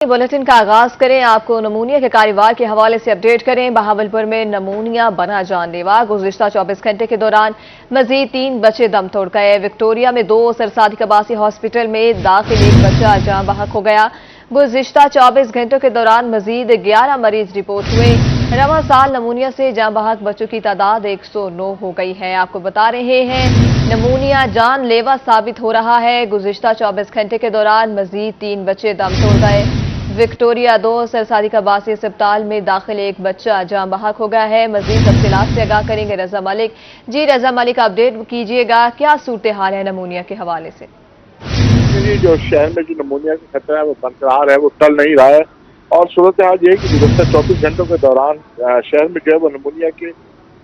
Bulletin का आगाज करें। आपको नमूनिया के कारोबार के हवाले से अपडेट करें। बहावलपुर में नमूनिया बना जानलेवा। गुज़िश्ता 24 घंटे के दौरान मजीद 3 बच्चे दम तोड़ गए। विक्टोरिया में 2 सरसादी कबासी हॉस्पिटल में दाखिल एक बच्चा जाँ बहक हो गया। गुज़िश्ता 24 घंटों के दौरान मजीद 11 मरीज रिपोर्ट हुए। रवां साल नमूनिया से जाँ बहक बच्चों की तादाद 109 हो गई है। आपको बता रहे हैं नमूनिया जानलेवा साबित हो रहा है। गुज़िश्ता 24 घंटे के दौरान मजीद 3 बच्चे दम तोड़ गए। विक्टोरिया 2 सरसादी कबासी अस्पताल में दाखिल एक बच्चा जाँ बहक हो गया है। मजीद तफसीलात से आगाह करेंगे रजा मलिक। जी रजा मलिक, अपडेट कीजिएगा, क्या सूरत हाल है नमूनिया के हवाले से? जो शहर में जो नमूनिया का खतरा है वो बरकरार है, वो टल नहीं रहा है। और सूरत हाल ये है कि गुज़श्ता 24 घंटों के दौरान शहर में जो है वो नमूनिया के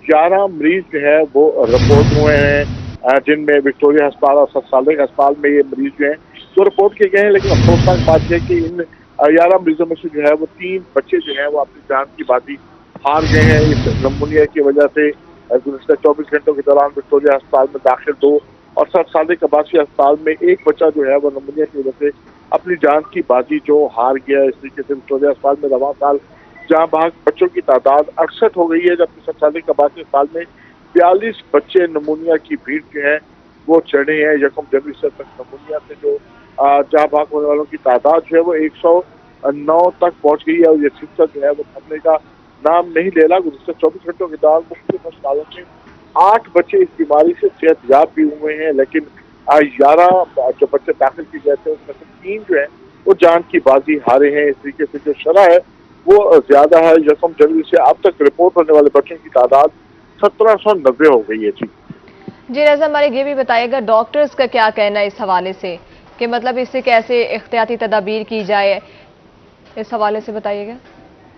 11 मरीज जो है वो रिपोर्ट हुए हैं, जिनमें विक्टोरिया अस्पताल और सत्सालिक अस्पताल में ये मरीज जो हैं तो रिपोर्ट किए गए हैं। लेकिन अफसोसनाक बात यह है कि इन 11 मरीजों में से जो है वो 3 बच्चे जो हैं वो अपनी जान की बाजी हार गए हैं इस नमूनिया की वजह से। गुज़श्ता 24 घंटों के दौरान विक्टोरिया अस्पताल में दाखिल 2 और सरसादी कबासी अस्पताल में एक बच्चा जो है वो नमूनिया की वजह से अपनी जान की बाजी जो हार गया। इस तरीके से विक्टोरिया अस्पताल में रवां साल जहाँ बहक बच्चों की तादाद 68 हो गई है, जबकि सरसादी कबासी अस्पताल में 42 बच्चे नमूनिया की भीड़ जो है वो चढ़े हैं। यकम जनवरी से तक नमूनिया से जो जहाँ बहक होने वालों की तादाद जो है वो 109 तक पहुंच गई है और ये सिलसिला जो है वो थमने का नाम नहीं ले रहा। गुज़श्ता 24 घंटों के दौरान मुख्तलिफ अस्पतालों में 8 बच्चे इस बीमारी से सेहतयाब भी हुए हैं, लेकिन 11 जो बच्चे दाखिल किए गए थे उसमें से 3 जो है वो जान की बाजी हारे हैं। इस तरीके से जो शरह है वो ज्यादा है। यकम जनवरी से अब तक रिपोर्ट होने वाले बच्चों की तादाद 1790 हो गई है। जी रजा मलिक, ये भी बताइएगा डॉक्टर्स का क्या कहना है इस हवाले से, कि मतलब इससे कैसे एहतियाती तदाबीर की जाए, इस हवाले से बताइएगा।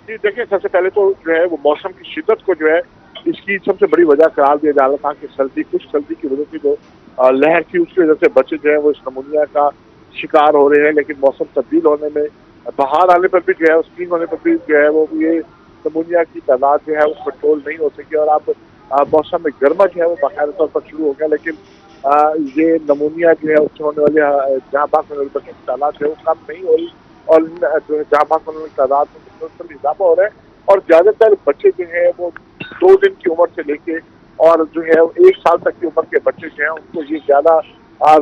जी देखिए, सबसे पहले तो जो है वो मौसम की शिद्दत को जो है इसकी सबसे बड़ी वजह करार दिया जा रहा था कि कुछ सर्दी की वजह से जो लहर थी उसकी वजह से बच्चे जो है वो इस नमूनिया का शिकार हो रहे हैं। लेकिन मौसम तब्दील होने में, बाहर आने पर भी जो है स्प्रिंग होने पर भी जो है वो ये नमूनिया की तादाद जो है वो कंट्रोल नहीं हो सकी और अब मौसम में गर्मा जो है वो बाकायदा तौर पर शुरू हो गया। लेकिन ये नमूनिया जो है उससे होने वाले जहाँ बाग होने वाले बच्चों की तादाद जो है वो कम नहीं हो रही और जो है जहाँ बाग होने वाली तादाद में मुसलसल इजाफा हो रहा है। और ज्यादातर बच्चे जो है वो 2 दिन की उम्र से लेके और जो है 1 साल तक की उम्र के बच्चे जो हैं उनको ये ज्यादा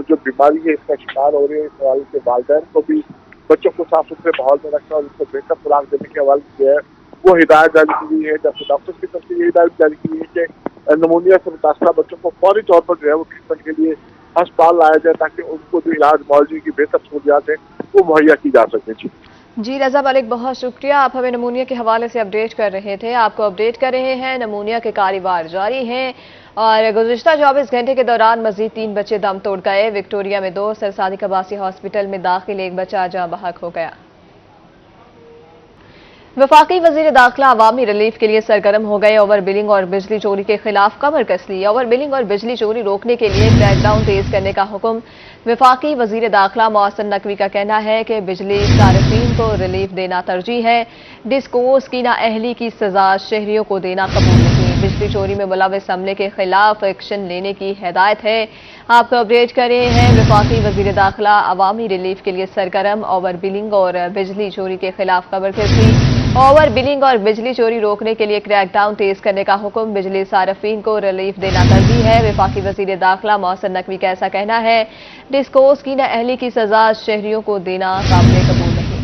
जो बीमारी है इसका शिकार हो रहे हैं। इस हवाले से वालिदैन को भी बच्चों को साफ सुथरे माहौल में रखना और उनको बेहतर खुराक देने के हवाले से है वो हिदायत जारी की गई है। जबकि डॉक्टर्स की तरफ से ये हिदायत जारी की गई है कि नमूनिया से मुतासरा बच्चों को फौरी तौर पर जो है वो ट्रीटमेंट के लिए अस्पताल लाया जाए ताकि उनको जो इलाज मुआवजे की बेहतर सहूलियात है वो मुहैया की जा सके। जी रजा मलिक, बहुत शुक्रिया। आप हमें नमूनिया के हवाले से अपडेट कर रहे थे। आपको अपडेट कर रहे हैं नमूनिया के कारोबार जारी हैं और गुज़िश्ता 24 घंटे के दौरान मजीद 3 बच्चे दम तोड़ गए। विक्टोरिया में 2 सरसादी कबासी हॉस्पिटल में दाखिल एक बच्चा जाँ बहक हो गया। वफाकी वजीर दाखिला अवामी रिलीफ के लिए सरगर्म हो गए। ओवर बिलिंग और बिजली चोरी के खिलाफ कमर कस ली। ओवर बिलिंग और बिजली चोरी रोकने के लिए क्रैकडाउन तेज करने का हुक्म। वफाकी वजीर दाखिला मोहसिन नकवी का कहना है कि बिजली सार्फिन को रिलीफ देना तरजीह है। डिस्कोर्स की नाअहली की सजा शहरियों को देना कबूल नहीं। बिजली चोरी में मुलविस अमले के खिलाफ एक्शन लेने की हिदायत है। आपको अपडेट कर रहे हैं वफाकी वजीर दाखिला अवामी रिलीफ के लिए सरगर्म। ओवर बिलिंग और बिजली चोरी के खिलाफ कमर कस ली। ओवर बिलिंग और बिजली चोरी रोकने के लिए क्रैकडाउन तेज करने का हुक्म। बिजली सार्फिन को रिलीफ देना तरजीह है। वफाकी वजीर दाखिला मोहसिन नकवी का ऐसा कहना है। डिस्कोर्स की नाअहली की सजा शहरियों को देना काबिल कबूल नहीं।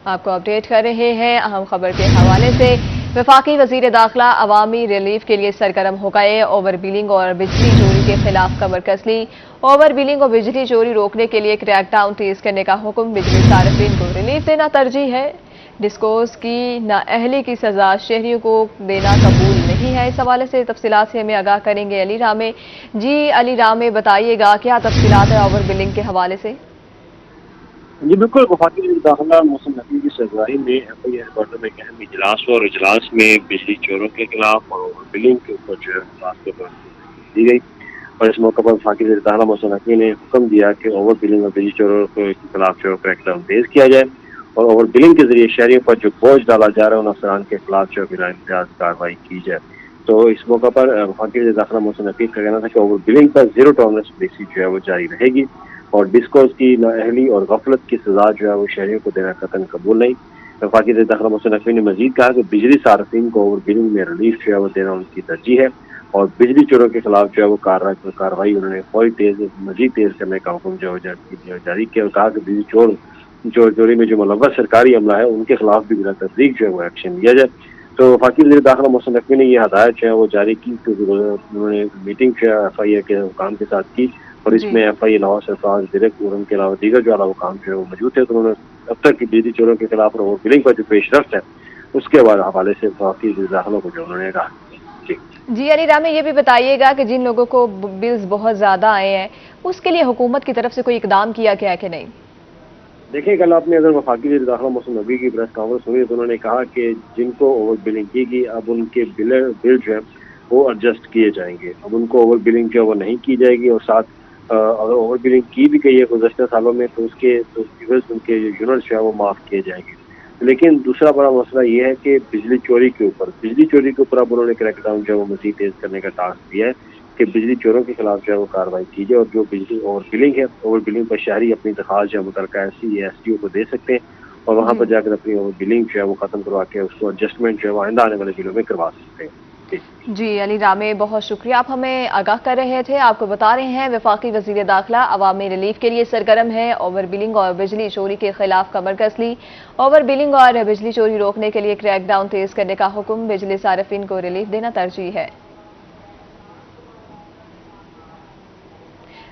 आपको अपडेट कर रहे हैं अहम खबर के हवाले से। वफाकी वजीर दाखिला अवामी रिलीफ के लिए सरगर्म हो गए। ओवर बिलिंग और बिजली चोरी के खिलाफ कमर कस ली। ओवर बिलिंग और बिजली चोरी रोकने के लिए क्रैकडाउन तेज करने का हुक्म। बिजली सार्फिन को रिलीफ देना तरजीह है। डिस्कोर्स की नाअहली की सजा शहरियों को देना कबूल नहीं है। इस हवाले से तफसीलात से हमें आगाह करेंगे अली रामे। जी अली रामे, बताइएगा क्या तफसीलात है ओवर बिलिंग के हवाले से? जी बिल्कुल, वफाकी वज़ीर दाखिला मोहसिन नकवी की सरबराही में FI हेडक्वार्टर में एक अहम इजलास हुआ और इजलास में बिजली चोरों के खिलाफ और ओवर बिलिंग के ऊपर जो है खास तौर पर दी गई। और इस मौके पर वफाकी वज़ीर दाखिला मोहसिन नकवी ने हुक्म दिया कि ओवर बिलिंग और बिजली चोरों के खिलाफ जो क्रैकडाउन तेज किया जाए और ओवर बिलिंग के जरिए शहरियों पर जो बोझ डाला जा रहा है उन अफसरान के खिलाफ जो बिला इम्तियाज कार्रवाई की जाए। तो इस मौके पर वफाकी वज़ीर दाखिला मोहसिन नकवी का कहना था कि ओवर बिलिंग पर 0 टॉलरेंस पॉलिसी जो है वो जारी रहेगी اور ڈسکوز کی نااہلی اور غفلت کی سزا جو ہے وہ شہریوں کو دینا قطعاً قبول نہیں۔ وفاقی وزیر داخلہ محسن نقوی نے مزید کہا کہ بجلی صارفین کو اوور بلنگ میں ریلیف جو ہے وہ دینا ان کی ترجیح ہے، اور بجلی چوروں کے خلاف جو ہے وہ کارروائی انہوں نے فوری مزید تیز کرنے کا حکم جو جاری کیا، اور کہا کہ بجلی چوری میں جو ملوث سرکاری عملہ ہے ان کے خلاف بھی بلا تدریج جو ہے وہ ایکشن لیا جائے۔ تو وفاقی وزیر داخلہ محسن نقوی نے یہ ہدایت جو ہے وہ جاری کی، انہوں نے میٹنگ جو ہے ایف آئی اے کے حکام کے ساتھ کی، اور اس میں ایف آئی اے لاہور سرفراز ڈائریکٹ اور ان کے علاوہ دیگر جو اعلیٰ حکام جو ہے وہ موجود تھے۔ تو انہوں نے اب تک کی بجلی چوروں کے خلاف اوور بلنگ پر جو پیش رفت ہے اس کے حوالے سے وفاقی وزیر داخلہ کو جو انہوں نے کہا۔ جی علی رام، یہ بھی بتائیے گا کہ جن لوگوں کو بلز بہت زیادہ آئے ہیں اس کے لیے حکومت کی طرف سے کوئی اقدام کیا گیا ہے کہ نہیں؟ دیکھیں، کل آپ نے اگر وفاقی وزیر داخلہ محسن نقوی کی پریس کانفرنس سنی تو انہوں نے کہا کہ جن کو اوور بلنگ کی گئی اب ان کے بل جو ہے وہ ایڈجسٹ کیے جائیں گے، اب ان کو اوور بلنگ جو ہے وہ نہیں کی جائے گی، اور ساتھ اگر اوور بلنگ کی بھی گئی ہے گزشتہ سالوں میں تو ان کے یونٹ جو ہے وہ معاف کیے جائیں گے۔ لیکن دوسرا بڑا مسئلہ یہ ہے کہ بجلی چوری کے اوپر اب انہوں نے کریک ڈاؤن جو ہے وہ مزید تیز کرنے کا ٹاسک دیا ہے کہ بجلی چوروں کے خلاف جو ہے وہ کارروائی کی جائے، اور جو بجلی اوور بلنگ ہے، اوور بلنگ پر شہری اپنی درخواست جو ہے متعلقہ ایس ڈی او کو دے سکتے ہیں، اور وہاں پر جا کر اپنی اوور بلنگ جو ہے وہ ختم کروا کے اس کو ایڈجسٹمنٹ جو ہے وہ آئندہ آنے والے دنوں میں کروا سکتے ہیں۔ جی علی رامے، بہت شکریہ، آپ ہمیں آگاہ کر رہے تھے۔ آپ کو بتا رہے ہیں وفاقی وزیر داخلہ عوامی ریلیف کے لیے سرگرم ہے، اوور بلنگ اور بجلی چوری کے خلاف کمر کس لی، اوور بلنگ اور بجلی چوری روکنے کے لیے کریک ڈاؤن تیز کرنے کا حکم، بجلی صارفین کو ریلیف دینا ترجیح ہے۔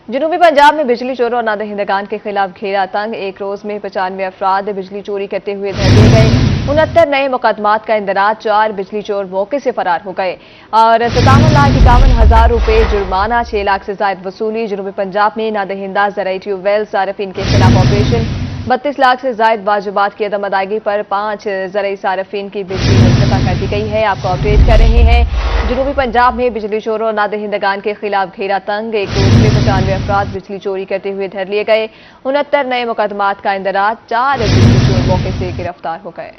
جنوبی پنجاب میں بجلی چوروں اور نادہندگان کے خلاف گھیرا تنگ، ایک روز میں 95 افراد بجلی چوری کرتے ہوئے دھر دیے گئے، 69 نئے مقدمات کا اندراج، 4 بجلی چور موقع سے فرار ہو گئے، اور 57,51,000 روپے جرمانہ، 6 لاکھ سے زائد وصولی۔ جنوبی پنجاب میں نادہندہ زرعی ٹیوب ویل صارفین کے خلاف آپریشن، 32 لاکھ سے زائد واجبات کی عدم ادائیگی پر 5 زرعی صارفین کی بجلی منقطع کر دی گئی ہے۔ آپ کو اپڈیٹ کر رہے ہیں، جنوبی پنجاب میں بجلی چوروں اور نادہندگان کے خلاف گھیرا تنگ، ایک روز میں 95 افراد بجلی چوری کرتے ہوئے دھر لیے گئے، 69 نئے مقدمات کا اندراج، 4 بجلی چور موقع سے گرفتار ہو گئے۔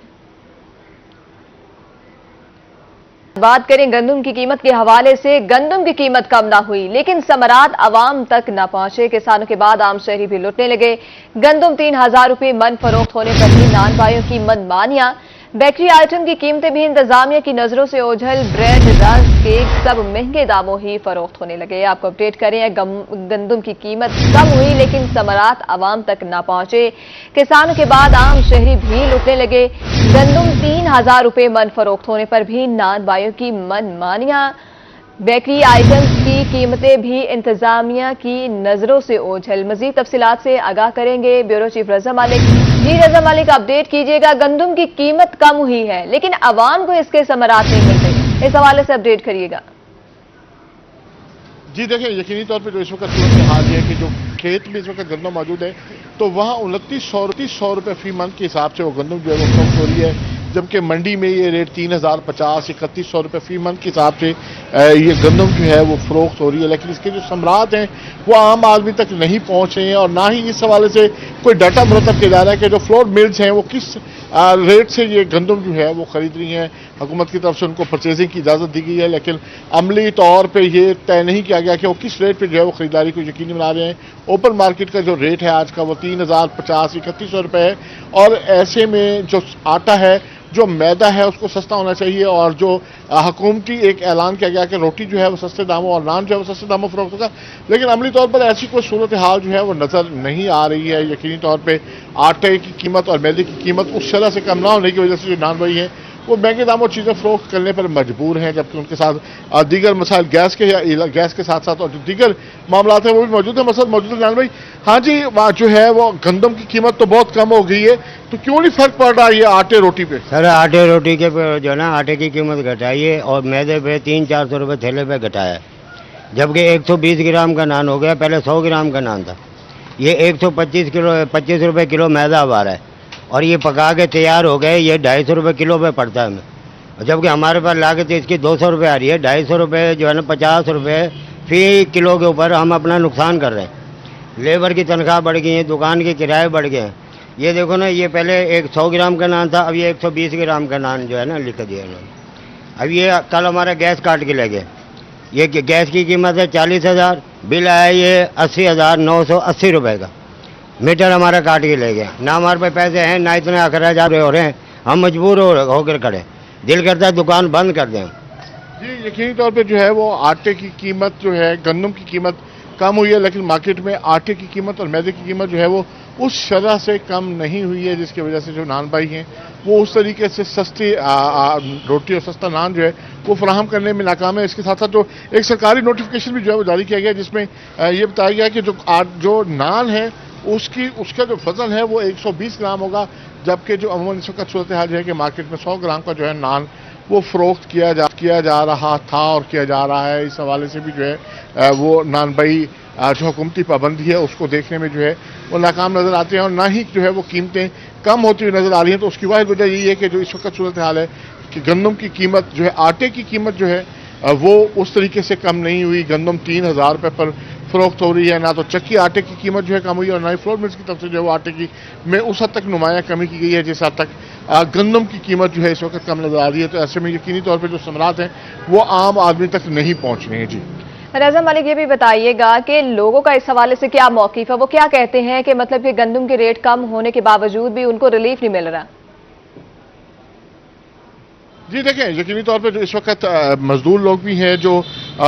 بات کریں گندم کی قیمت کے حوالے سے، گندم کی قیمت کم نہ ہوئی لیکن ثمرات عوام تک نہ پہنچے، کسانوں کے بعد عام شہری بھی لوٹنے لگے۔ گندم 3,000 روپے من فروخت ہونے پر بھی نان بھائیوں کی من مانیاں، بیکری آئٹم کی قیمتیں بھی انتظامیہ کی نظروں سے اوجھل، بریڈ، رسک، کیک سب مہنگے داموں ہی فروخت ہونے لگے۔ آپ کو اپڈیٹ کریں، گندم کی قیمت کم ہوئی لیکن ثمرات عوام تک نہ پہنچے، کسانوں کے بعد عام شہری بھی لوٹنے لگے۔ گندم 3,000 روپے من فروخت ہونے پر بھی نان بھائیوں کی من مانیاں، بیکری آئٹمز کی قیمتیں بھی انتظامیہ کی نظروں سے اوجھل۔ مزید تفصیلات سے آگاہ کریں گے بیورو چیف رضا ملک۔ جی رضا ملک، اپڈیٹ کیجیے گا، گندم کی قیمت کم ہوئی ہے لیکن عوام کو اس کے ثمرات نہیں ملتے، اس حوالے سے اپڈیٹ کریے گا۔ جی دیکھیں، یقینی طور پہ جو اس وقت صورتحال یہ ہے کہ جو کھیت میں اس وقت گندم موجود ہے تو وہاں 2900 روپے فی من کے حساب سے وہ گندم جو ہے وہ فروخت ہو رہی ہے، جبکہ منڈی میں یہ ریٹ 3,050 3100 روپے فی من کے حساب سے یہ گندم جو ہے وہ فروخت ہو رہی ہے، لیکن اس کے جو ثمرات ہیں وہ عام آدمی تک نہیں پہنچ رہے ہیں، اور نہ ہی اس حوالے سے کوئی ڈاٹا مرتب کیا جا رہا ہے کہ جو فلور ملز ہیں وہ کس ریٹ سے یہ گندم جو ہے وہ خرید رہی ہیں۔ حکومت کی طرف سے ان کو پرچیزنگ کی اجازت دی گئی ہے، لیکن عملی طور پہ یہ طے نہیں کیا گیا کہ وہ کس ریٹ پہ جو ہے وہ خریداری کو یقینی بنا رہے ہیں۔ اوپن مارکیٹ کا جو ریٹ ہے آج کا وہ 3,050 3100 روپے ہے، اور ایسے میں جو آٹا ہے، جو میدا ہے، اس کو سستا ہونا چاہیے، اور جو حکومتی ایک اعلان کیا گیا کہ روٹی جو ہے وہ سستے داموں اور نان جو ہے وہ سستے داموں فروخت ہوگا، لیکن عملی طور پر ایسی کوئی صورتحال جو ہے وہ نظر نہیں آ رہی ہے۔ یقینی طور پہ آٹے کی قیمت اور میدے کی قیمت اس شرح سے کم نہ ہونے کی وجہ سے جو نان بھائی ہیں وہ مہنگے داموں چیزیں فروخت کرنے پر مجبور ہیں، جبکہ ان کے ساتھ دیگر مسائل گیس کے ساتھ ساتھ اور جو دیگر معاملات ہیں وہ بھی موجود ہیں۔ مثلا موجود ہے جان بھائی، ہاں جی، جو ہے وہ گندم کی قیمت تو بہت کم ہو گئی ہے، تو کیوں نہیں فرق پڑ رہا ہے یہ آٹے روٹی پہ؟ سر آٹے روٹی کے جو ہے نا آٹے کی قیمت گھٹائی ہے، اور میدے پہ 300-400 روپے تھیلے پہ گھٹایا ہے، جبکہ 120 گرام کا نان ہو گیا، پہلے 100 گرام کا نان تھا۔ یہ 125 روپے کلو میدا اب آ رہا ہے، اور یہ پکا کے تیار ہو گئے، یہ 250 روپے کلو پہ پڑتا ہے ہمیں، جبکہ ہمارے پاس لاگت اس کی 200 روپے آ رہی ہے۔ 250 روپے جو ہے نا 50 روپے فی کلو کے اوپر ہم اپنا نقصان کر رہے ہیں۔ لیبر کی تنخواہ بڑھ گئی ہیں، دکان کے کرائے بڑھ گئے ہیں۔ یہ دیکھو نا، یہ پہلے 100 گرام کا نان تھا، اب یہ 120 گرام کا نان جو ہے نا لکھ دیا انہوں نے۔ اب یہ کل ہمارا گیس کاٹ کے لے گئے، یہ گیس کی قیمت ہے 40,000، बिल आया ये 80,980 रुपए का। मीटर हमारा काट के ले गया। ना हमारे पे पैसे हैं, ना इतने अखराज हो रहे हैं, हम मजबूर होकर खड़े। दिल करता है दुकान बंद कर दें। जी, यकीनी तौर पे जो है वो आटे की कीमत जो है, गंदम की कीमत कम हुई है, लेकिन मार्केट में आटे की कीमत और मैदे की कीमत जो है वो उस शरह से कम नहीं हुई है, जिसकी वजह से जो नान भाई हैं वो उस तरीके से सस्ती रोटी और सस्ता नान जो है वो फराहम करने में नाकाम है। इसके साथ साथ जो एक सरकारी नोटिफिकेशन भी जो है वो जारी किया गया, जिसमें ये बताया गया कि जो नान है उसका जो वजन है वो 120 ग्राम होगा, जबकि जो अमूमन इस वक्त सूरत हाल है कि मार्केट में 100 ग्राम का जो है नान वो फरोख्त किया जा रहा था और किया जा रहा है। इस हवाले से भी जो है वो नान भाई जो हुकूमती पाबंदी है उसको देखने में जो है वो नाकाम नज़र आते हैं, और ना ही जो है वो कीमतें कम होती हुई नज़र आ रही हैं। तो उसकी वाहिद वजह यही है कि जो इस वक्त सूरत हाल है कि गंदम की कीमत जो है, आटे की कीमत जो है वो उस तरीके से कम नहीं हुई। गंदम 3,000 रुपये पर फरोख्त हो रही है। ना तो चक्की आटे की कीमत जो है कम हुई और ना ही फ्लोर मिल्स की तरफ से जो है वो आटे की में उस हद तक नुमाया कमी की गई है जिस हद तक गंदम की कीमत जो है इस वक्त कम नज़र आ रही है। तो ऐसे में यकीनी तौर पर जो समरात हैं वो आम आदमी तक नहीं पहुँच रहे हैं। जी रज़ा मलिक, ये भी बताइएगा कि लोगों का इस हवाले से क्या मौक़िफ़ है, वो क्या कहते हैं कि मतलब कि गंदम के रेट कम होने के बावजूद भी उनको रिलीफ नहीं मिल रहा? जी देखें, यकीनी तौर पे जो इस वक्त मजदूर लोग भी हैं, जो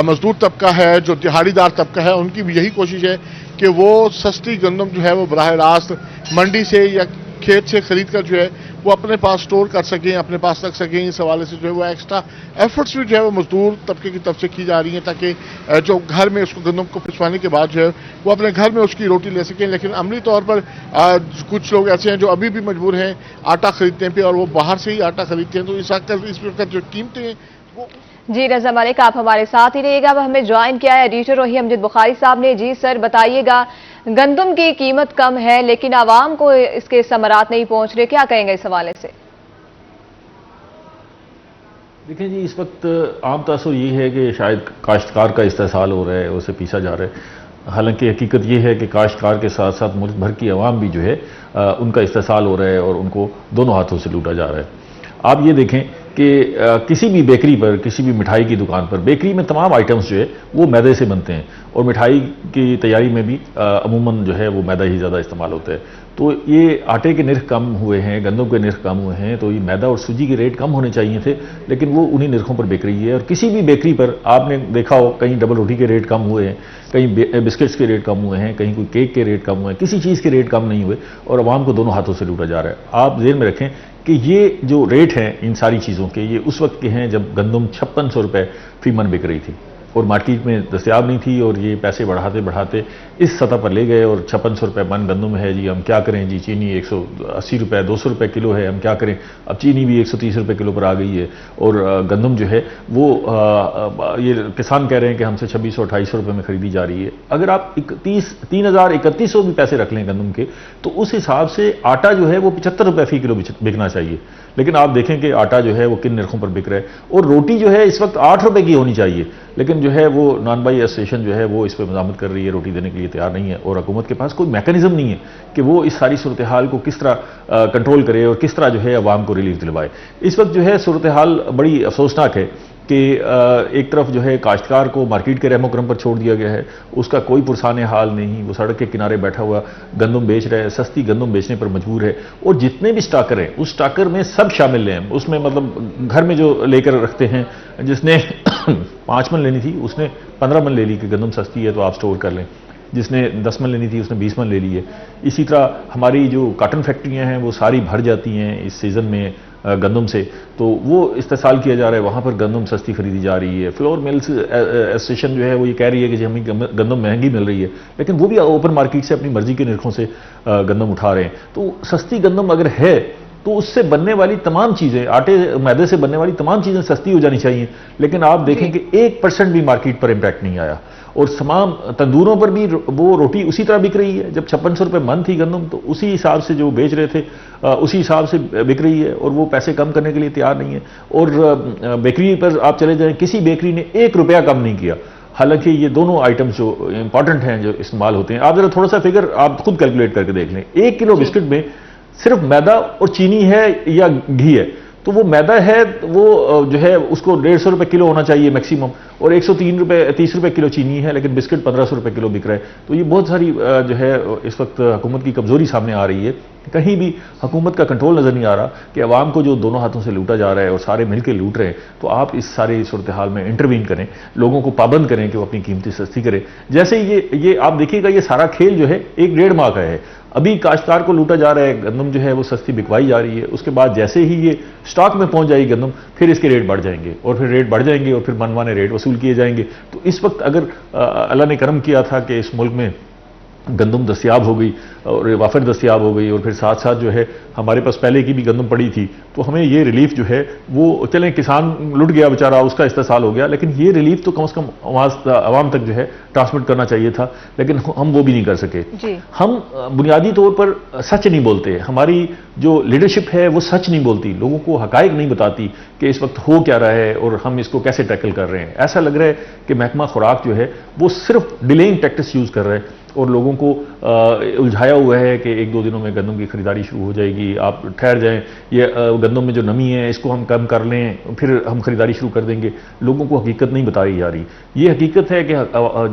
मजदूर तबका है, जो दिहाड़ीदार तबका है, उनकी भी यही कोशिश है कि वो सस्ती गंदम जो है वो बराह रास्त मंडी से या खेत से खरीद कर जो है वो अपने पास स्टोर कर सकें, अपने पास रख सकें। इस हवाले से जो है वो एक्स्ट्रा एफर्ट्स भी जो है वो मजदूर तबके की तरफ से की जा रही हैं, ताकि जो घर में उसको गंदम को पिसवाने के बाद जो है वो अपने घर में उसकी रोटी ले सकें। लेकिन अमली तौर पर कुछ लोग ऐसे हैं जो अभी भी मजबूर हैं आटा खरीदने पे, और वो बाहर से ही आटा खरीदते हैं। तो इस वक्त जो कीमतें हैं वो... जी रज़ा मलिक, आप हमारे साथ ही रहिएगा। अब हमें ज्वाइन किया है एडिटर रोही अमजद बुखारी साहब ने। जी सर, बताइएगा, गंदम की कीमत कम है लेकिन आवाम को इसके समरात नहीं पहुंच रहे, क्या कहेंगे इस हवाले से? देखिए जी, इस वक्त आम तासुर ये है कि शायद काश्तकार का इस्तेसाल हो रहा है, उसे पीसा जा रहा है। हालांकि हकीकत ये है कि काश्तकार के साथ साथ मुल्क भर की आवाम भी जो है उनका इस्तेसाल हो रहा है और उनको दोनों हाथों से लूटा जा रहा है। आप ये देखें कि किसी भी बेकरी पर, किसी भी मिठाई की दुकान पर, बेकरी में तमाम आइटम्स जो है वो मैदे से बनते हैं, और मिठाई की तैयारी में भी अमूमन जो है वो मैदा ही ज़्यादा इस्तेमाल होता है। तो ये आटे के निर्ख कम हुए हैं, गंदम के निर्ख कम हुए हैं, तो ये मैदा और सूजी के रेट कम होने चाहिए थे, लेकिन वो उन्हीं निर्खों पर बिक रही है। और किसी भी बेकरी पर आपने देखा हो, कहीं डबल रोटी के रेट कम हुए हैं, कहीं बिस्किट्स के रेट कम हुए हैं, कहीं कोई केक के रेट कम हुए हैं, किसी चीज़ के रेट कम नहीं हुए, और आवाम को दोनों हाथों से लूटा जा रहा है। आप ज़हन में रखें कि ये जो रेट हैं इन सारी चीज़ों के, ये उस वक्त के हैं जब गंदम 5600 रुपये फी मन बिक रही थी और मार्केट में दस्तयाब नहीं थी, और ये पैसे बढ़ाते बढ़ाते इस सतह पर ले गए। और 5600 रुपये मन गंदम है जी, हम क्या करें जी। चीनी 180 रुपये 200 रुपये किलो है, हम क्या करें। अब चीनी भी 130 रुपये किलो पर आ गई है, और गंदम जो है वो ये किसान कह रहे हैं कि हमसे 2600-2800 रुपये में खरीदी जा रही है। अगर आप 3,000-3,100 भी पैसे रख लें गंदम के, तो उस हिसाब से आटा जो है वो 75 रुपये फी किलो बिकना चाहिए। लेकिन आप देखें कि आटा जो है वो किन निर्खों पर बिक रहा है, और रोटी जो है इस वक्त 8 रुपये की होनी चाहिए, लेकिन जो है वो नान भाई एसोसिएशन जो है वो इस पर मज़ामत कर रही है, रोटी देने के लिए तैयार नहीं है, और हुकूमत के पास कोई मैकेनिज्म नहीं है कि वो इस सारी सूरत हाल को किस तरह कंट्रोल करे और किस तरह जो है अवाम को रिलीफ दिलवाए। इस वक्त जो है सूरत हाल बड़ी अफसोसनाक है कि एक तरफ जो है काश्तकार को मार्केट के रहमो करम पर छोड़ दिया गया है, उसका कोई पुरसान हाल नहीं, वो सड़क के किनारे बैठा हुआ गंदम बेच रहा है, सस्ती गंदम बेचने पर मजबूर है। और जितने भी स्टाकर हैं उस स्टाकर में सब शामिल हैं, उसमें मतलब घर में जो लेकर रखते हैं, जिसने 5 मन लेनी थी उसने 15 मन ले ली कि गंदम सस्ती है तो आप स्टोर कर लें, जिसने 10 मन लेनी थी उसने 20 मन ले ली है। इसी तरह हमारी जो कॉटन फैक्ट्रियां हैं वो सारी भर जाती हैं इस सीज़न में गंदम से, तो वो इस्तेसाल किया जा रहा है, वहाँ पर गंदम सस्ती खरीदी जा रही है। फ्लोर मिल्स एसोसिएशन जो है वो ये कह रही है कि जी हमें गंदम महंगी मिल रही है, लेकिन वो भी ओपन मार्केट से अपनी मर्जी के निर्खों से गंदम उठा रहे हैं। तो सस्ती गंदम अगर है तो उससे बनने वाली तमाम चीज़ें, आटे मैदे से बनने वाली तमाम चीज़ें सस्ती हो जानी चाहिए। लेकिन आप देखें कि 1% भी मार्केट पर इम्पैक्ट नहीं आया, और तमाम तंदूरों पर भी वो रोटी उसी तरह बिक रही है। जब 5600 रुपये मन थी गंदम, तो उसी हिसाब से जो बेच रहे थे उसी हिसाब से बिक रही है, और वो पैसे कम करने के लिए तैयार नहीं है। और बेकरी पर आप चले जाएं, किसी बेकरी ने 1 रुपया कम नहीं किया, हालांकि ये दोनों आइटम्स जो इंपॉर्टेंट हैं जो इस्तेमाल होते हैं। आप जरा थोड़ा सा फिगर आप खुद कैलकुलेट करके देख लें, 1 किलो बिस्किट में सिर्फ मैदा और चीनी है या घी है, तो वो मैदा है वो जो है उसको 150 रुपये किलो होना चाहिए मैक्सिमम, और 103 रुपए 30 रुपए किलो चीनी है, लेकिन बिस्किट 1500 रुपए किलो बिक रहा है। तो ये बहुत सारी जो है इस वक्त हुकूमत की कमजोरी सामने आ रही है। कहीं भी हुकूमत का कंट्रोल नजर नहीं आ रहा कि अवाम को जो दोनों हाथों से लूटा जा रहा है और सारे मिलकर लूट रहे हैं। तो आप इस सारी सूरत हाल में इंटरवीन करें, लोगों को पाबंद करें कि वो अपनी कीमतें सस्ती करें। जैसे ये आप देखिएगा, ये सारा खेल जो है 1-1.5 माह का है। अभी काश्तकार को लूटा जा रहा है, गंदम जो है वो सस्ती बिकवाई जा रही है। उसके बाद जैसे ही ये स्टॉक में पहुंच जाएगी गंदम, फिर इसके रेट बढ़ जाएंगे और फिर रेट बढ़ जाएंगे और फिर मनमाने रेट वसूल किए जाएंगे। तो इस वक्त अगर अल्लाह ने करम किया था कि इस मुल्क में गंदम दस्तियाब हो गई और वाफर दस्तियाब हो गई और फिर साथ साथ जो है हमारे पास पहले की भी गंदम पड़ी थी, तो हमें ये रिलीफ जो है वो, चलें किसान लुट गया बेचारा, उसका इस्तेसाल हो गया, लेकिन ये रिलीफ तो कम से कम आवाम तक जो है ट्रांसमिट करना चाहिए था, लेकिन हम वो भी नहीं कर सके। हम बुनियादी तौर पर सच नहीं बोलते, हमारी जो लीडरशिप है वो सच नहीं बोलती, लोगों को हकायक नहीं बताती कि इस वक्त हो क्या रहा है और हम इसको कैसे टैकल कर रहे हैं। ऐसा लग रहा है कि महकमा खुराक जो है वो सिर्फ डिलेइंग टैक्टिक्स यूज कर रहा है और लोगों को उलझाया हुआ है कि 1-2 दिनों में गंदम की खरीदारी शुरू हो जाएगी, आप ठहर जाएं, ये गंदम में जो नमी है इसको हम कम कर लें, फिर हम खरीदारी शुरू कर देंगे। लोगों को हकीकत नहीं बताई जा रही। ये हकीकत है कि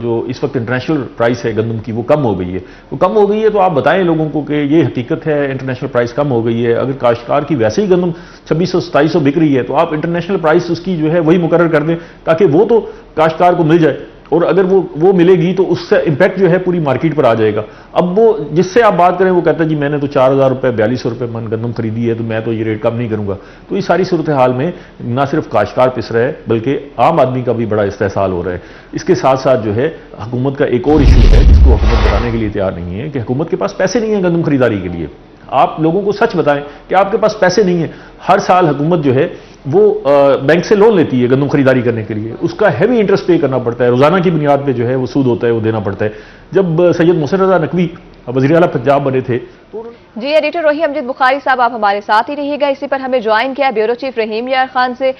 जो इस वक्त इंटरनेशनल प्राइस है गंदम की वो कम हो गई है। वो कम हो गई है तो आप बताएं लोगों को कि ये हकीकत है, इंटरनेशनल प्राइस कम हो गई है। अगर काश्तकार की वैसे ही गंदम 2600-2700 बिक रही है तो आप इंटरनेशनल प्राइस उसकी जो है वही मुकर्रर कर दें ताकि वो तो काश्तकार को मिल जाए, और अगर वो मिलेगी तो उससे इंपैक्ट जो है पूरी मार्केट पर आ जाएगा। अब वो जिससे आप बात करें वो कहता है जी मैंने तो 4000 रुपए 4200 रुपए मन गंदम खरीदी है तो मैं तो ये रेट कम नहीं करूंगा। तो ये सारी सूरत हाल में ना सिर्फ काश्तकार पिस रहा है बल्कि आम आदमी का भी बड़ा इस्तेसाल हो रहा है। इसके साथ साथ जो है हुकूमत का एक और इशू है जिसको हुकूमत बताने के लिए तैयार नहीं है कि हुकूमत के पास पैसे नहीं है गंदम खरीदारी के लिए। आप लोगों को सच बताएं कि आपके पास पैसे नहीं है। हर साल हुकूमत जो है वो बैंक से लोन लेती है गंदम खरीदारी करने के लिए, उसका हैवी इंटरेस्ट पे करना पड़ता है, रोजाना की बुनियाद पे जो है वो सूद होता है वो देना पड़ता है। जब सैयद मोहसिन रजा नकवी वज़ीर आला पंजाब बने थे तो जी, एडिटर रोही अमजद बुखारी साहब आप हमारे साथ ही रहिएगा। इसी पर हमें ज्वाइन किया ब्यूरो चीफ रहीम यार खान से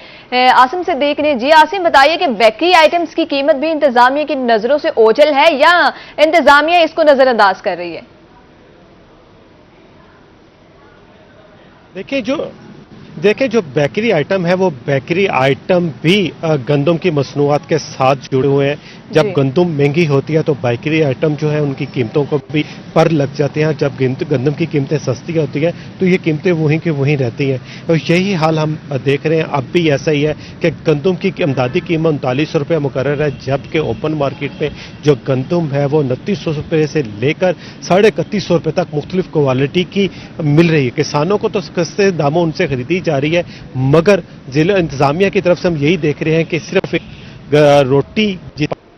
आसिम सिद्दीक ने। जी आसिम, बताइए कि बेकरी आइटम्स की कीमत भी इंतजामिया की नजरों से ओझल है या इंतजामिया इसको नजरअंदाज कर रही है? देखिए जो बेकरी आइटम है वो बेकरी आइटम भी गंदम की मसनूआत के साथ जुड़े हुए हैं। जब गंदम महंगी होती है तो बेकरी आइटम जो है उनकी कीमतों को भी पर लग जाते हैं। जब गंदम की कीमतें सस्ती होती हैं तो ये कीमतें वहीं की वहीं रहती हैं। और यही हाल हम देख रहे हैं, अब भी ऐसा ही है कि गंदम की इमदादी कीमत 3900 रुपये मुकर्रर है, जबकि ओपन मार्केट में जो गंदम है वो 2900 रुपये से लेकर 3150 रुपये तक मुख्तलिफ क्वालिटी की मिल रही है। किसानों को तो सस्ते दामों उनसे खरीदी जा रही है, मगर जिला इंतजामिया की तरफ से हम यही देख रहे हैं कि सिर्फ रोटी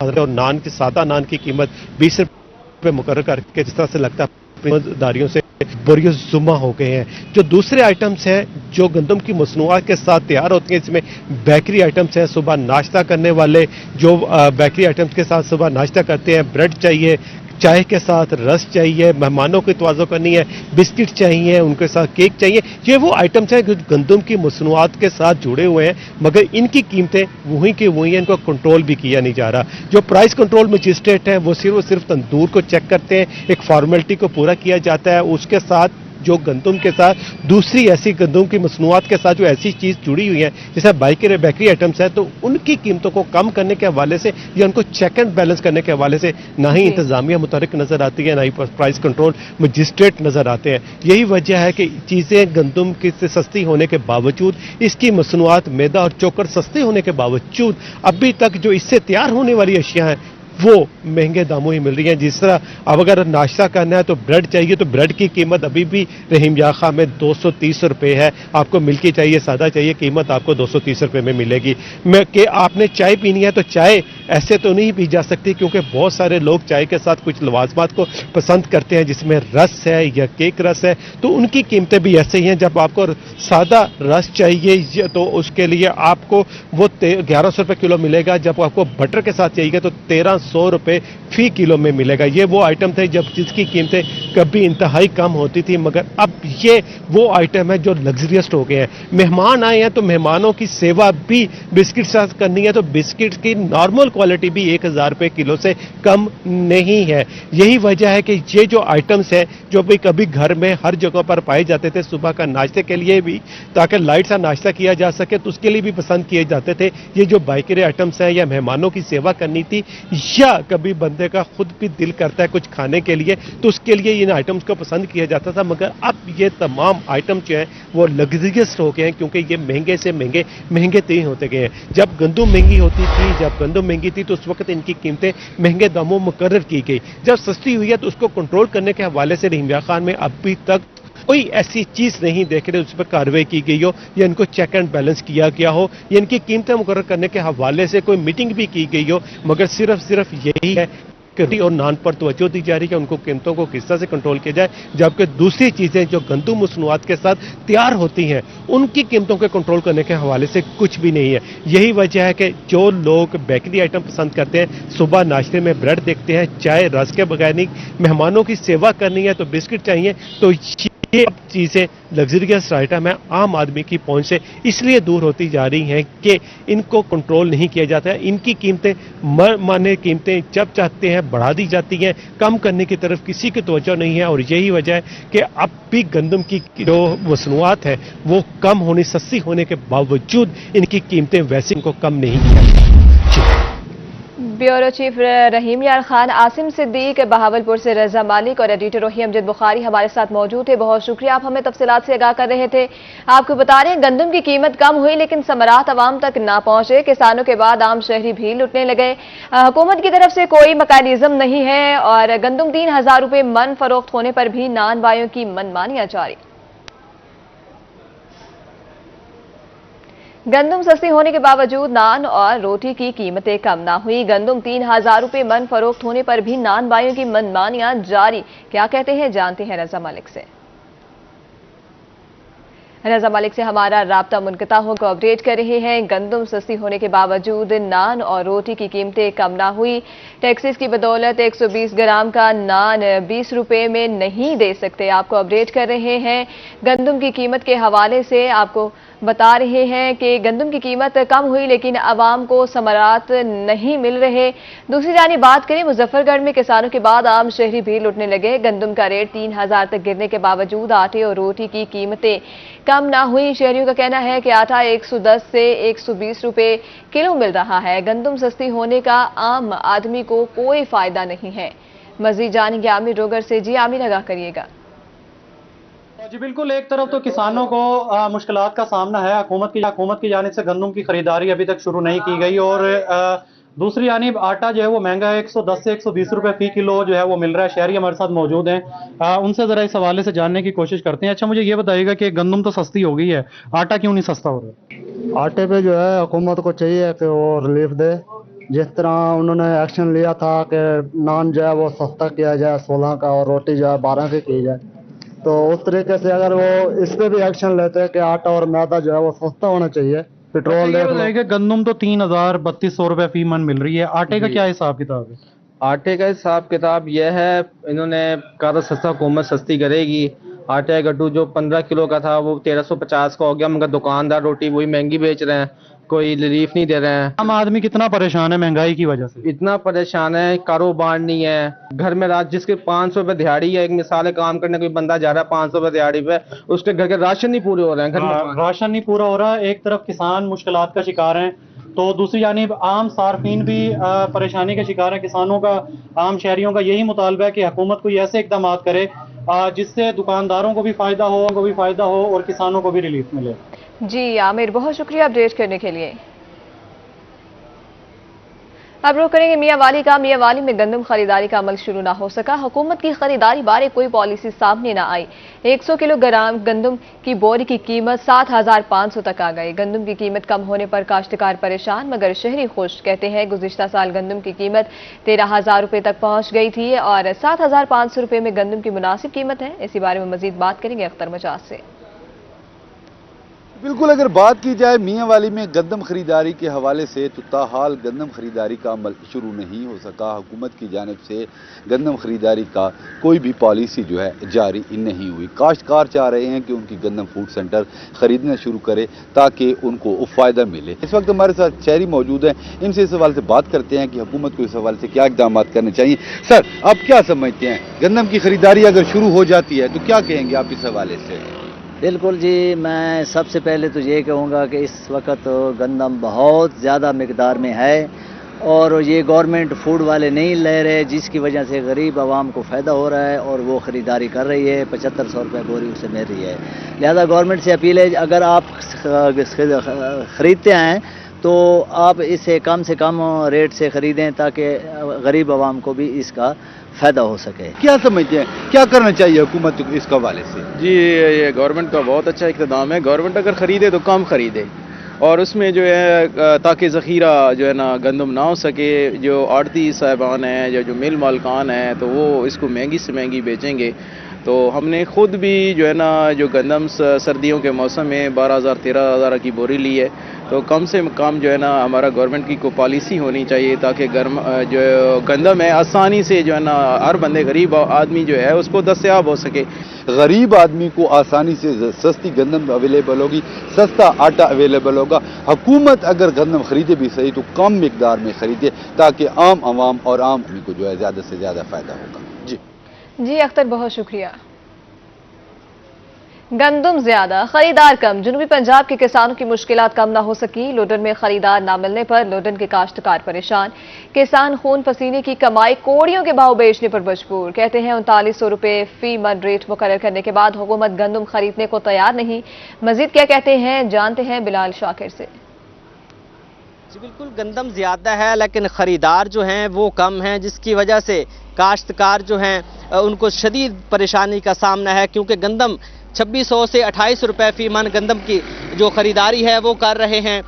और नान की सादा नान की कीमत 20 रुपये मुकर्रर करके जिस तरह से लगता है दारियों से बोरियो जुम्मा हो गए हैं। जो दूसरे आइटम्स हैं जो गंदम की मसनूआत के साथ तैयार होती हैं, इसमें बेकरी आइटम्स हैं। सुबह नाश्ता करने वाले जो बेकरी आइटम्स के साथ सुबह नाश्ता करते हैं, ब्रेड चाहिए, चाय के साथ रस चाहिए, मेहमानों की तवज्जो करनी है, बिस्किट चाहिए, उनके साथ केक चाहिए, ये वो आइटम्स हैं जो गंदम की मसनूआत के साथ जुड़े हुए हैं, मगर इनकी कीमतें वहीं की वहीं हैं, इनको कंट्रोल भी किया नहीं जा रहा। जो प्राइस कंट्रोल मजिस्ट्रेट हैं वो सिर्फ तंदूर को चेक करते हैं, एक फॉर्मेलिटी को पूरा किया जाता है। उसके साथ जो गंदम के साथ दूसरी ऐसी गंदम की मसनूआत के साथ जो ऐसी चीज जुड़ी हुई है जैसे बेकरी आइटम्स है, तो उनकी कीमतों को कम करने के हवाले से या उनको चेक एंड बैलेंस करने के हवाले से ना ही इंतजामिया मुतहरिक नजर आती है, ना ही प्राइस कंट्रोल मजिस्ट्रेट नजर आते हैं। यही वजह है कि चीजें गंदम की से सस्ती होने के बावजूद, इसकी मसनूआत मैदा और चोकर सस्ते होने के बावजूद अभी तक जो इससे तैयार होने वाली अशिया हैं वो महंगे दामों ही मिल रही हैं। जिस तरह अब अगर नाश्ता करना है तो ब्रेड चाहिए, तो ब्रेड की कीमत अभी भी रहीम यार खां में 230 रुपये है। आपको मिल्की चाहिए, सादा चाहिए, कीमत आपको 230 रुपये में मिलेगी। कि आपने चाय पीनी है तो चाय ऐसे तो नहीं पी जा सकती, क्योंकि बहुत सारे लोग चाय के साथ कुछ लवाजमात को पसंद करते हैं जिसमें रस है या केक रस है, तो उनकी कीमतें भी ऐसे ही हैं। जब आपको सादा रस चाहिए तो उसके लिए आपको वो 1100 रुपये किलो मिलेगा, जब आपको बटर के साथ चाहिए तो 1300 100 रुपए फी किलो में मिलेगा। ये वो आइटम थे जब जिसकी कीमतें कभी इंतहाई कम होती थी, मगर अब ये वो आइटम है जो लग्जरियस हो गए हैं। मेहमान आए हैं तो मेहमानों की सेवा भी बिस्किट साथ करनी है, तो बिस्किट की नॉर्मल क्वालिटी भी 1000 रुपए किलो से कम नहीं है। यही वजह है कि ये जो आइटम्स है जो भी कभी घर में हर जगह पर पाए जाते थे सुबह का नाश्ते के लिए भी, ताकि लाइट सा नाश्ता किया जा सके, तो उसके लिए भी पसंद किए जाते थे। ये जो बेकरी आइटम्स हैं या मेहमानों की सेवा करनी थी, या कभी बंदे का खुद भी दिल करता है कुछ खाने के लिए, तो उसके लिए इन आइटम्स को पसंद किया जाता था। मगर अब ये तमाम आइटम जो हैं वो लग्जरियस हो गए हैं, क्योंकि ये महंगे से महंगे तीन होते गए हैं। जब गंदम महंगी होती थी, जब गंदम महंगी थी, तो उस वक्त इनकी कीमतें महंगे दामों मुकर्रर की गई। जब सस्ती हुई है तो उसको कंट्रोल करने के हवाले से रहीम खान में अभी तक कोई ऐसी चीज नहीं देख रहे उस पर कार्रवाई की गई हो, या इनको चेक एंड बैलेंस किया गया हो, या इनकी कीमतें मुकर्रर करने के हवाले से कोई मीटिंग भी की गई हो। मगर सिर्फ यही है कि और नान पर तवज्जो दी जा रही है, उनको कीमतों को किस तरह से कंट्रोल किया जाए, जबकि दूसरी चीजें जो गंदम मसनूआत के साथ तैयार होती हैं उनकी कीमतों को कंट्रोल करने के हवाले से कुछ भी नहीं है। यही वजह है कि जो लोग बेकरी आइटम पसंद करते हैं, सुबह नाश्ते में ब्रेड देखते हैं, चाय रस के बगैर नहीं, मेहमानों की सेवा करनी है तो बिस्किट चाहिए, तो ये अब चीजें लग्जरियस आइटम है आम आदमी की पहुंच से इसलिए दूर होती जा रही हैं कि इनको कंट्रोल नहीं किया जाता है। इनकी कीमतें माने कीमतें जब चाहते हैं बढ़ा दी जाती हैं, कम करने की तरफ किसी की तवज्जो नहीं है। और यही वजह है कि अब भी गंदम की जो मसनूआत है वो कम होनी, सस्ती होने के बावजूद इनकी कीमतें वैसे इनको कम नहीं किया जाता। ब्यूरो चीफ रहीम यार खान, आसिम सिद्दीक बहावलपुर से, रजा मालिक और एडिटर रोही अमजद बुखारी हमारे साथ मौजूद थे। बहुत शुक्रिया, आप हमें तफसीलात से आगाह कर रहे थे। आपको बता रहे हैं गंदम की कीमत कम हुई लेकिन समरात आवाम तक ना पहुंचे। किसानों के बाद आम शहरी भी लुटने लगे। हुकूमत की तरफ से कोई मैकेनिज्म नहीं है और गंदम 3000 रुपये मन फरोख्त होने पर भी नान बायों की मनमानियां जारी। गंदम सस्ती होने के बावजूद नान और रोटी की कीमतें कम ना हुई। गंदम 3000 रुपये मन फरोख्त होने पर भी नान बायों की मनमानियां जारी। क्या कहते हैं जानते हैं रजा मालिक से। रजा मालिक से हमारा राब्ता मुनक़ता हो को अपडेट कर रहे हैं। गंदम सस्ती होने के बावजूद नान और रोटी की कीमतें कम ना हुई। टैक्सेस की बदौलत 120 ग्राम का नान 20 रुपये में नहीं दे सकते। आपको अपडेट कर रहे हैं। गंदम की कीमत के हवाले से आपको बता रहे हैं कि गंदम की कीमत कम हुई लेकिन आवाम को समरात नहीं मिल रहे। दूसरी जानिब बात करें, मुजफ्फरगढ़ में किसानों के बाद आम शहरी भी लुटने लगे। गंदम का रेट 3000 तक गिरने के बावजूद आटे और रोटी की कीमतें कम ना हुई। शहरियों का कहना है कि आटा 110 से 120 रुपये किलो मिल रहा है। गंदम सस्ती होने का आम आदमी को कोई फायदा नहीं है। मजीद जानेंगे आमिर रोगर से। जी आमिर, आगाह करिएगा। जी बिल्कुल, एक तरफ तो किसानों को मुश्किलात का सामना है। हुकूमत की जानिब से गंदम की खरीदारी अभी तक शुरू नहीं की गई और दूसरी जानिब आटा जो है वो महंगा है। 110 से 120 रुपए फी किलो जो है वो मिल रहा है। शहरी हमारे साथ मौजूद हैं, उनसे जरा इस हवाले से जानने की कोशिश करते हैं। अच्छा, मुझे ये बताइएगा कि गंदम तो सस्ती हो गई है, आटा क्यों नहीं सस्ता हो रहा? आटे पे जो है हुकूमत को चाहिए कि वो रिलीफ दे। जिस तरह उन्होंने एक्शन लिया था कि नान जो है वो सस्ता किया जाए 16 का और रोटी जो है 12 की की जाए, तो उस तरीके से अगर वो इस पे भी एक्शन लेते हैं कि आटा और मैदा जो है वो सस्ता होना चाहिए। पेट्रोल देख गंदम तो 3000-3200 रुपए फी मन मिल रही है, आटे का क्या हिसाब किताब है? आटे का हिसाब किताब यह है, इन्होंने कहा था सस्ता, हुकूमत सस्ती करेगी। आटे का गड्ढू जो 15 किलो का था वो 1350 का हो गया, मगर दुकानदार रोटी वही महंगी बेच रहे हैं, कोई रिलीफ नहीं दे रहे हैं। आम आदमी कितना परेशान है महंगाई की वजह से? इतना परेशान है, कारोबार नहीं है। घर में रात जिसके 500 रुपए दिहाड़ी है, एक मिसाल है, काम करने कोई बंदा जा रहा है 500 रुपए दिहाड़ी पे, उसके घर के राशन नहीं पूरे हो रहे हैं। घर में राशन नहीं पूरा हो रहा है। एक तरफ किसान मुश्किलात का शिकार हैं तो दूसरी जानिब आम सार्फिन भी परेशानी का शिकार है। किसानों का, आम शहरियों का यही मुतालबा है कि हुकूमत कोई ऐसे इकदाम करे जिससे दुकानदारों को भी फायदा हो और किसानों को भी रिलीफ मिले। जी आमिर, बहुत शुक्रिया अपडेट करने के लिए। अब रुक करेंगे मियांवाली का। मियांवाली में गंदम खरीदारी का अमल शुरू ना हो सका। हुकूमत की खरीदारी बारे कोई पॉलिसी सामने ना आई। 100 किलोग्राम गंदम की बोरी की कीमत 7500 तक आ गई। गंदम की कीमत कम होने पर काश्तकार परेशान मगर शहरी खुश। कहते हैं गुज़िश्ता साल गंदम की कीमत 13000 रुपये तक पहुंच गई थी और 7500 रुपये में गंदम की मुनासिब कीमत है। इसी बारे में मजीद बात करेंगे अख्तर मजाज से। بالکل اگر بات کی جائے میاں والی میں گندم خریداری کے حوالے سے تو تاحال گندم خریداری کا عمل شروع نہیں ہو سکا. حکومت کی جانب سے گندم خریداری کا کوئی بھی پالیسی جو ہے جاری نہیں ہوئی. کاشتکار چاہ رہے ہیں کہ ان کی گندم فوڈ سینٹر خریدنا شروع کرے تاکہ ان کو فائدہ ملے. اس وقت ہمارے ساتھ شہری موجود ہیں, ان سے اس حوالے سے بات کرتے ہیں کہ حکومت کو اس حوالے سے کیا اقدامات کرنے چاہیے. سر, آپ کیا سمجھتے ہیں گندم کی خریداری اگر شروع ہو جاتی ہے تو کیا کہیں گے آپ اس حوالے سے؟ بالکل جی, میں سب سے پہلے تو یہ کہوں گا کہ اس وقت گندم بہت زیادہ مقدار میں ہے اور یہ گورنمنٹ فوڈ والے نہیں لے رہے, جس کی وجہ سے غریب عوام کو فائدہ ہو رہا ہے اور وہ خریداری کر رہی ہے. 7500 روپے بوری اسے مل رہی ہے. لہذا گورنمنٹ سے اپیل ہے, اگر آپ خریدتے ہیں تو آپ اسے کم سے کم ریٹ سے خریدیں تاکہ غریب عوام کو بھی اس کا فائدہ ہو سکے. کیا سمجھتے ہیں کیا کرنا چاہیے حکومت کو اس حوالے سے؟ جی, یہ گورنمنٹ کا بہت اچھا اقتدام ہے. گورنمنٹ اگر خریدے تو کم خریدے اور اس میں جو ہے تاکہ ذخیرہ جو ہے نا گندم نہ ہو سکے. جو آڑتی صاحبان ہیں یا جو مل مالکان ہیں تو وہ اس کو مہنگی سے مہنگی بیچیں گے. تو ہم نے خود بھی جو ہے نا جو گندم سردیوں کے موسم میں 12,000 13,000 کی بوری لی ہے. تو کم سے کم جو ہے نا ہمارا گورنمنٹ کی کوئی پالیسی ہونی چاہیے تاکہ جو گندم ہے آسانی سے جو ہے نا ہر بندے غریب آدمی جو ہے اس کو دستیاب ہو سکے. غریب آدمی کو آسانی سے سستی گندم اویلیبل ہوگی, سستا آٹا اویلیبل ہوگا. حکومت اگر گندم خریدے بھی صحیح تو کم مقدار میں خریدے تاکہ عام عوام اور عام آدمی کو جو ہے زیادہ سے زیادہ فائدہ ہوگا. جی اختر, بہت شکریہ. گندم زیادہ خریدار کم, جنوبی پنجاب کے کسانوں کی مشکلات کم نہ ہو سکی. لوڈن میں خریدار نہ ملنے پر لوڈن کے کاشتکار پریشان. کسان خون پسینے کی کمائی کوڑیوں کے بھاؤ بیچنے پر مجبور. کہتے ہیں 3900 روپے فی من ریٹ مقرر کرنے کے بعد حکومت گندم خریدنے کو تیار نہیں. مزید کیا کہتے ہیں جانتے ہیں بلال شاکر سے. جی بالکل, گندم زیادہ ہے لیکن خریدار جو ہیں وہ کم ہیں, جس کی وجہ سے کاشتکار جو ہیں ان کو شدید پریشانی کا سامنا ہے, کیونکہ گندم 2600 سے 2800 روپے فی من گندم کی جو خریداری ہے وہ کر رہے ہیں,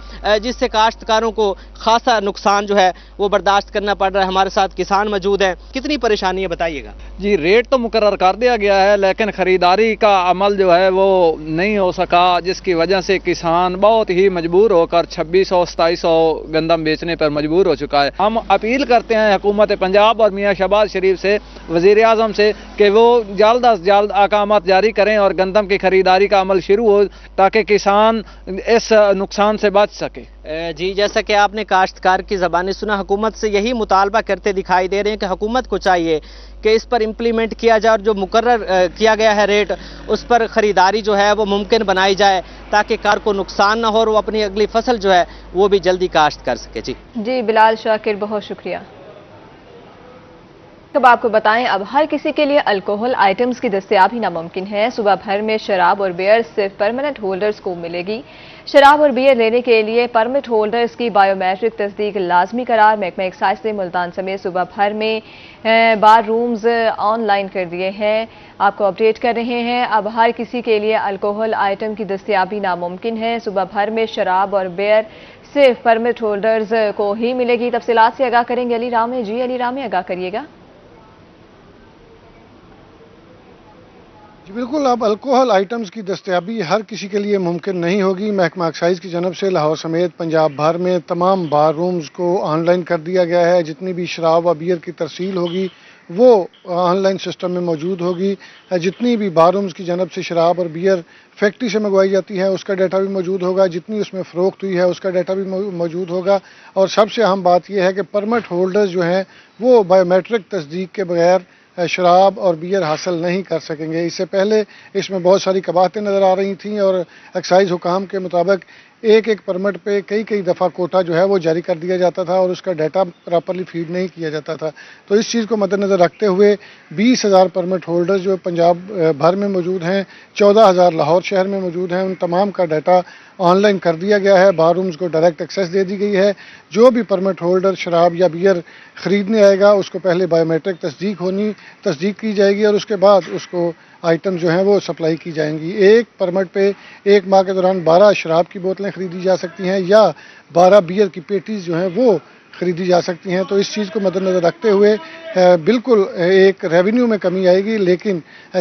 جس سے کاشتکاروں کو خاصا نقصان جو ہے وہ برداشت کرنا پڑ رہا ہے. ہمارے ساتھ کسان موجود ہیں, کتنی پریشانی ہے بتائیے گا. جی, ریٹ تو مقرر کر دیا گیا ہے لیکن خریداری کا عمل جو ہے وہ نہیں ہو سکا, جس کی وجہ سے کسان بہت ہی مجبور ہو کر 2600-2700 گندم بیچنے پر مجبور ہو چکا ہے. ہم اپیل کرتے ہیں حکومت پنجاب اور میاں شہباز شریف سے, وزیر اعظم سے, کہ وہ جلد از جلد احکامات جاری کریں اور گندم کی خریداری کا عمل شروع ہو تاکہ کسان اس نقصان سے بچ سکے. جی, جیسا کہ آپ نے کاشتکار کی زبانیں سنا, حکومت سے یہی مطالبہ کرتے دکھائی دے رہے ہیں کہ حکومت کو چاہیے کہ اس پر امپلیمنٹ کیا جائے اور جو مقرر کیا گیا ہے ریٹ اس پر خریداری جو ہے وہ ممکن بنائی جائے تاکہ کار کو نقصان نہ ہو اور وہ اپنی اگلی فصل جو ہے وہ بھی جلدی کاشت کر سکے. جی بلال شاکر, بہت شکریہ. اب آپ کو بتائیں, اب ہر کسی کے لیے الکوہل آئٹمز کی دستیابی ناممکن ہے. صبح بھر میں شراب اور بیئر صرف پرمنٹ ہولڈرز کو ملے گی. شراب اور بیئر لینے کے لیے پرمٹ ہولڈرز کی بائیو میٹرک تصدیق لازمی قرار. محکمہ ایکسائز نے ملتان سمیت صبح بھر میں بار رومز آن لائن کر دیے ہیں. آپ کو اپڈیٹ کر رہے ہیں, اب ہر کسی کے لیے الکوہل آئٹم کی دستیابی ناممکن ہے. صبح بھر میں شراب اور بیئر صرف پرمٹ ہولڈرز کو ہی ملے گی. تفصیلات سے آگاہ کریں گے علی رام. جی علی رام, آگاہ کریے گا. جی بالکل, اب الکوہل آئٹمز کی دستیابی ہر کسی کے لیے ممکن نہیں ہوگی. محکمہ ایکسائز کی جانب سے لاہور سمیت پنجاب بھر میں تمام بار رومز کو آن لائن کر دیا گیا ہے. جتنی بھی شراب و بیئر کی ترسیل ہوگی وہ آن لائن سسٹم میں موجود ہوگی. جتنی بھی بار رومز کی جانب سے شراب اور بیئر فیکٹری سے منگوائی جاتی ہے اس کا ڈیٹا بھی موجود ہوگا. جتنی اس میں فروخت ہوئی ہے اس کا ڈیٹا بھی موجود ہوگا. اور سب سے اہم بات یہ ہے کہ پرمٹ ہولڈرز جو ہیں وہ بائیو میٹرک تصدیق کے بغیر شراب اور بیئر حاصل نہیں کر سکیں گے. اس سے پہلے اس میں بہت ساری قباحتیں نظر آ رہی تھیں اور ایکسائز حکام کے مطابق ایک پرمٹ پہ کئی دفعہ کوٹا جو ہے وہ جاری کر دیا جاتا تھا اور اس کا ڈیٹا پراپرلی فیڈ نہیں کیا جاتا تھا. تو اس چیز کو مد نظر رکھتے ہوئے 20,000 پرمٹ ہولڈر جو پنجاب بھر میں موجود ہیں, 14,000 لاہور شہر میں موجود ہیں, ان تمام کا ڈیٹا آن لائن کر دیا گیا ہے. بار رومز کو ڈائریکٹ ایکسیس دے دی گئی ہے. جو بھی پرمٹ ہولڈر شراب یا بیئر خریدنے آئے گا اس کو پہلے بائیو میٹرک تصدیق کی جائے گی اور اس کے بعد اس کو آئٹم جو ہیں وہ سپلائی کی جائیں گی. ایک پرمٹ پہ ایک ماہ کے دوران 12 شراب کی بوتلیں خریدی جا سکتی ہیں یا 12 بیئر کی پیٹیز جو ہیں وہ خریدی جا سکتی ہیں. تو اس چیز کو مد نظر رکھتے ہوئے بالکل ایک ریونیو میں کمی آئے گی، لیکن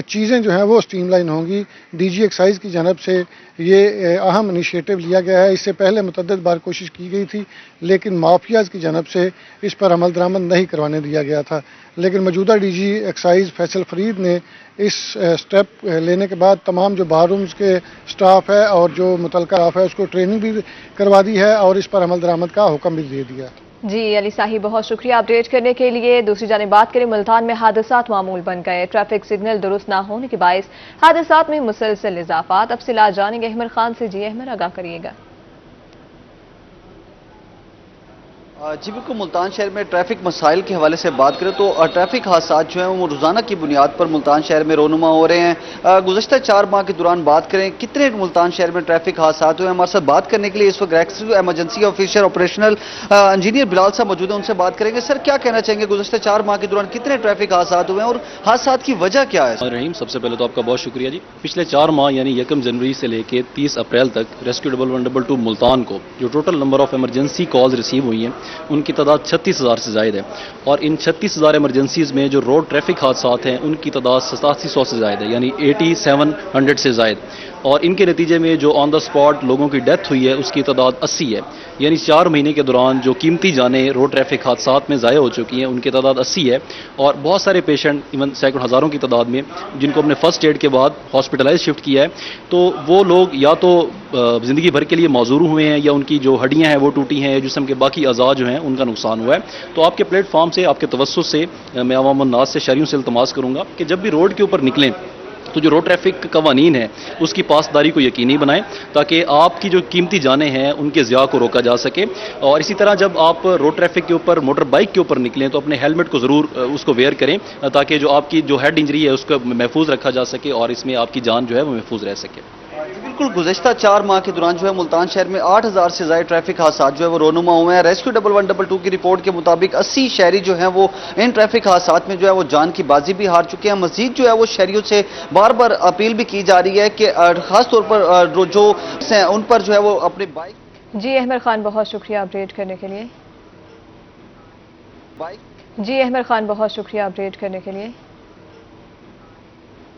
چیزیں جو ہیں وہ اسٹریم لائن ہوں گی. ڈی جی ایکسائز کی جانب سے یہ اہم انیشیٹو لیا گیا ہے. اس سے پہلے متعدد بار کوشش کی گئی تھی، لیکن مافیاز کی جانب سے اس پر عمل درآمد نہیں کروانے دیا گیا تھا. لیکن موجودہ D G excise Faisal Farid نے اس سٹیپ لینے کے بعد تمام جو بار رومز کے سٹاف ہے اور جو متعلقہ سٹاف ہے اس کو ٹریننگ بھی کروا دی ہے اور اس پر عمل درآمد کا حکم بھی دے دیا. جی علی صاحب بہت شکریہ اپڈیٹ کرنے کے لیے. دوسری جانب بات کریں، ملتان میں حادثات معمول بن گئے. ٹریفک سگنل درست نہ ہونے کے باعث حادثات میں مسلسل اضافات. تفصیلات جانیں گے احمد خان سے. جی احمد، آگاہ کریے گا. جی بالکل، ملتان شہر میں ٹریفک مسائل کے حوالے سے بات کریں تو ٹریفک حادثات جو ہیں وہ روزانہ کی بنیاد پر ملتان شہر میں رونما ہو رہے ہیں. گزشتہ 4 ماہ کے دوران بات کریں کتنے ملتان شہر میں ٹریفک حادثات ہوئے ہیں، ہمارے ساتھ بات کرنے کے لیے اس وقت ایکسیکٹو ایمرجنسی آفیسر آپریشنل انجینئر بلال صاحب موجود ہیں. ان سے بات کریں گے. سر، کیا کہنا چاہیں گے گزشتہ 4 ماہ کے دوران کتنے ٹریفک حادثات ہوئے ہیں اور حادثات کی وجہ کیا ہے؟ رحیم، سب سے پہلے تو آپ کا بہت شکریہ جی. پچھلے 4 ماہ یعنی 1 جنوری سے لے کے 30 اپریل تک ریسکیو 112 ملتان کو جو total number of emergency calls receive ہوئی ہیں ان کی تعداد 36,000 سے زائد ہے. اور ان 36,000 ایمرجنسیز میں جو روڈ ٹریفک حادثات ہیں ان کی تعداد 8700 سے زائد ہے، یعنی 8700 سے زائد. اور ان کے نتیجے میں جو آن دا اسپاٹ لوگوں کی ڈیتھ ہوئی ہے اس کی تعداد 80 ہے. یعنی 4 مہینے کے دوران جو قیمتی جانیں روڈ ٹریفک حادثات میں ضائع ہو چکی ہیں ان کی تعداد 80 ہے. اور بہت سارے پیشنٹ ایون سینکڑوں ہزاروں کی تعداد میں جن کو ہم نے فرسٹ ایڈ کے بعد ہاسپٹلائز شفٹ کیا ہے، تو وہ لوگ یا تو زندگی بھر کے لیے معذور ہوئے ہیں یا ان کی جو ہڈیاں ہیں وہ ٹوٹی ہیں، جسم کے باقی اعضاء جو ہیں ان کا نقصان ہوا ہے. تو آپ کے پلیٹ فارم سے، آپ کے توسط سے میں عوام الناس سے، شہریوں سے التماس کروں گا کہ جب بھی روڈ کے اوپر نکلیں تو جو روڈ ٹریفک قوانین ہیں اس کی پاسداری کو یقینی بنائیں تاکہ آپ کی جو قیمتی جانیں ہیں ان کے ضیاع کو روکا جا سکے. اور اسی طرح جب آپ روڈ ٹریفک کے اوپر موٹر بائک کے اوپر نکلیں تو اپنے ہیلمٹ کو ضرور اس کو ویئر کریں تاکہ جو آپ کی جو ہیڈ انجری ہے اس کو محفوظ رکھا جا سکے اور اس میں آپ کی جان جو ہے وہ محفوظ رہ سکے. بالکل، گزشتہ 4 ماہ کے دوران جو ہے ملتان شہر میں 8000 سے زائد ٹریفک حادثات جو ہے وہ رونما ہوئے ہیں. ریسکیو 112 کی رپورٹ کے مطابق 80 شہری جو ہیں وہ ان ٹریفک حادثات میں جو ہے وہ جان کی بازی بھی ہار چکے ہیں. مزید جو ہے وہ شہریوں سے بار بار اپیل بھی کی جا رہی ہے کہ خاص طور پر جو ہیں ان پر جو ہے وہ اپنی بائک. جی احمد خان، بہت شکریہ اپڈیٹ کرنے کے لیے. جی احمد خان، بہت شکریہ اپڈیٹ کرنے کے لیے.